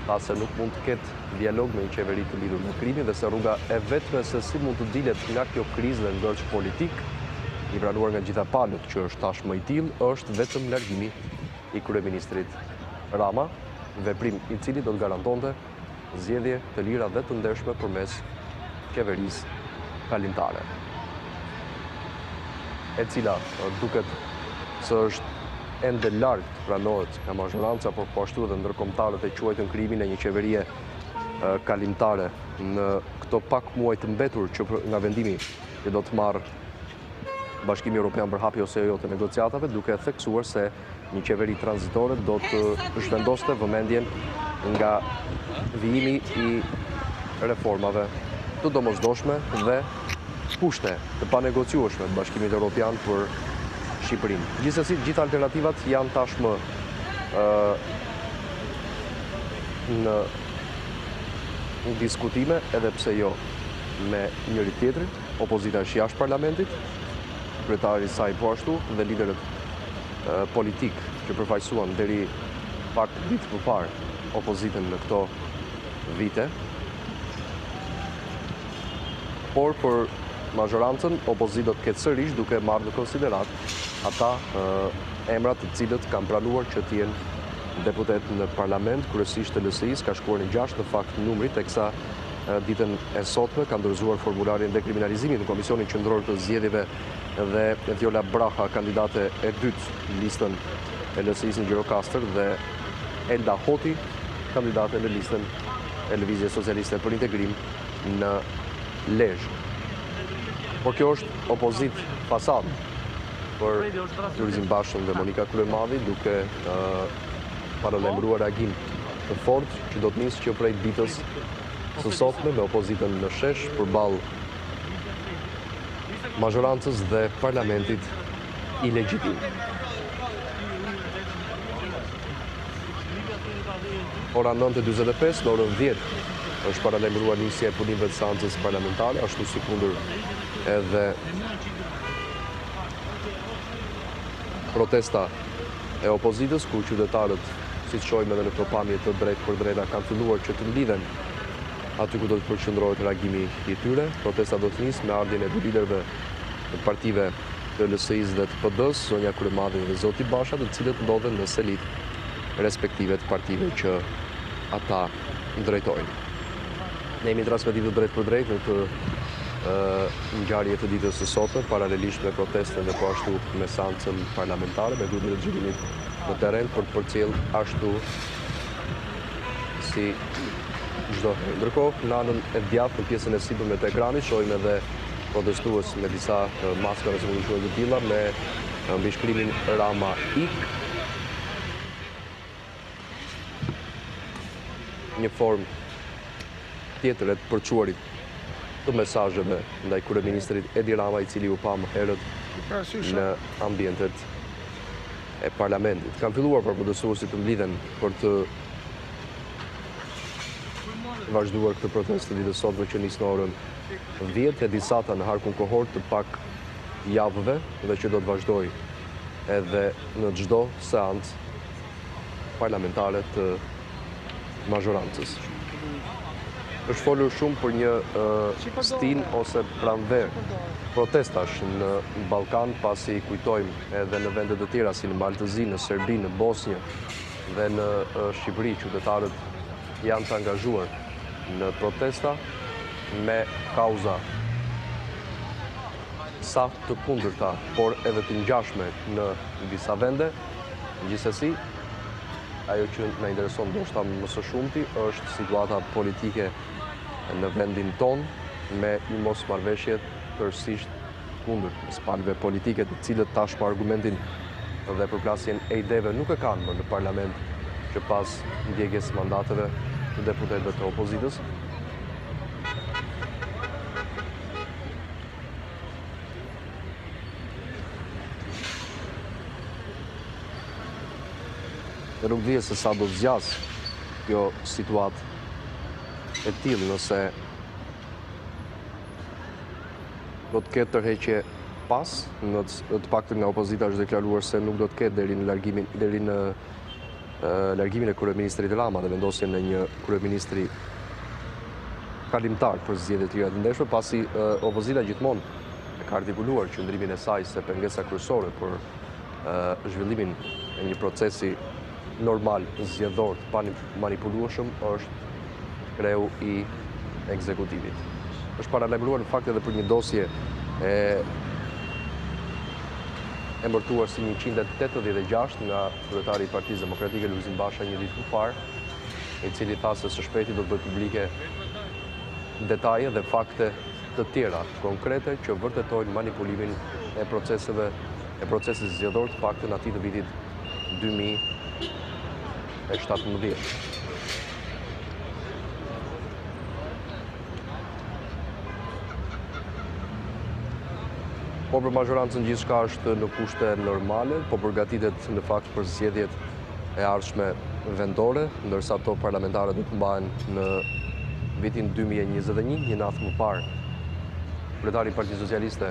tha se nuk mund të ketë dialog me një qeveri të lidhur me krimin dhe se rruga e vetme se si mund të dilet nga kjo krizë dhe ngërç politik i pranuar nga gjitha palët që është tashmë i tillë, është vetëm largimi i kryeministrit Rama, veprim i cili do të garantonte zgjedhje të lira dhe të ndershme përmes qeverisë kalimtare, e cila duket se është ende larg të pranohet nga mazhoranca, por po ashtu edhe ndërkombëtarët e quajtën krimin e një qeverie kalimtare në këto pak muaj të mbetur që nga vendimi që do të marrë Bashkimi Evropian për hapje ose jo të negociatave, duke theksuar se një qeveri tranzitore do të zhvendoste vëmendjen nga vijimi i reformave të domosdoshme dhe kushte të panegociueshme të Bashkimit Evropian për Shqipërinë. Gjithsesi, gjitha alternativat janë tashmë në diskutime, edhe pse jo me njëri tjetrin. Opozita është jashtë Parlamentit, kryetari i saj po ashtu dhe liderët politik që përfaqësuan deri pak ditë më parë opozitën në këto vite. Por për mazhorancën, opozitë do të ketë sërish duke marrë në konsiderat ata emrat të cilët kanë pranuar që të jenë deputet në parlament, kryesisht të LSI-s ka shkuar në 6 në fakt numrit, teksa ditën e sotme ka ndërzuar formularin dekriminalizimit në Komisionin Qendror të Zgjedhjeve dhe Viola Braha, kandidate e dytë në listën e LSI-s në Gjirokastër, dhe Elda Hoti, kandidate në listën e Lëvizjes Socialiste për Integrim në Lezhë. Por kjo është opozit fasad për Lulzim Bashën dhe Monika Kryemadhi, duke paralajmëruar reagim të fortë që do të nisë që prej ditës së sotme me opozitën në shesh përballë mazhorancës dhe parlamentit ilegjitim. Ora 9:45, në orën 10 është paralajmëruar nisja e punimeve të seancës parlamentare, ashtu si kundër edhe protesta e opozitës, ku qytetarët, siç shohim edhe në këtë pamje të drejtë për drejta, kanë filluar që të mblidhen aty ku do të përqendrohet reagimi i tyre. Protesta do të nisë me ardhjen e dy liderëve të partive të LSI-s dhe të PD-s, zonja Kryemadhi dhe zoti Basha, të cilët ndodhen në selit respektive të partive që ata drejtojnë. Ne jemi transmetim të drejtë për drejtë në këtë ngjarje të ditës së sotme, paralelisht me protestën dhe po ashtu me seancën parlamentare, me grupin e xhirimit në terren për të përcjell ashtu si çdo herë. Ndërkohë, në anën e djathtë, në pjesën e sipërme të ekranit, shohim edhe protestues me disa maska ose munduar të tilla me mbishkrimin Rama Ik. Një formë tjetër e të përçuarit të mesazheve ndaj kryeministrit Edi Rama, i cili u pa më herët në ambientet e parlamentit. Kanë filluar për protestuesit të mblidhen për të vazhduar këtë protestë ditës së sotme që nis në orën 10, e disata në harkun kohor të pak javëve dhe që do të vazhdojë edhe në çdo seancë parlamentare të mazhorancës. Është folur shumë për një stin ose pranverë protestash në Ballkan, pasi kujtojmë edhe në vende të tjera si në Maltëzi, në Serbi, në Bosnjë dhe në Shqipëri, qytetarët janë të angazhuar në protesta me kauza sa të kundërta, por edhe të ngjashme në disa vende. Gjithsesi, ajo që na intereson ndoshta më së shumti është situata politike në vendin ton, me një mosmarrëveshje tërësisht kundër palëve politike, të cilët tashmë argumentin dhe përplasjen e ideve nuk e kanë më në parlament që pas ndjekjes mandateve të deputetëve të opozitës. Dhe nuk dihet se sa do zgjas kjo situatë e tillë, nëse do të ketë tërheqje pas, në të paktën nga opozita është deklaruar se nuk do të ketë deri në largimin e kryeministrit Rama dhe vendosjen e një kryeministri kalimtar për zgjedhje të lira të ndeshme, pasi opozita gjithmonë e ka artikuluar qëndrimin e saj se pengesa kryesore për zhvillimin e një procesi normal zgjedhor të manipulueshëm është kreu i ekzekutivit. Është paralajmëruar në fakt edhe për një dosje e emërtuar si 186 nga kryetari i Partisë Demokratike Lulzim Basha një ditë më parë, i cili tha se së shpejti do të bëjë publike detaje dhe fakte të tjera konkrete që vërtetojnë manipulimin e procesit zgjedhor të paktën atij të vitit 2017. Po për mazhorancën gjithçka është në kushte normale, po përgatitet në fakt për zgjedhjet e ardhshme vendore, ndërsa ato parlamentare do të mbahen në vitin 2021, një natë më parë. Kryetari i Partisë Socialiste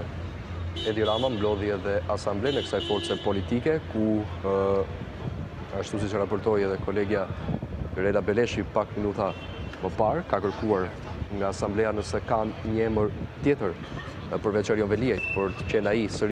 Edi Rama mblodhi edhe asamblen e kësaj force politike, ku ashtu siç raportoi edhe kolegja Rela Beleshi pak minuta më parë, ka kërkuar nga asambleja nëse kanë një emër tjetër përveç Arion Veliajt për të qenë ai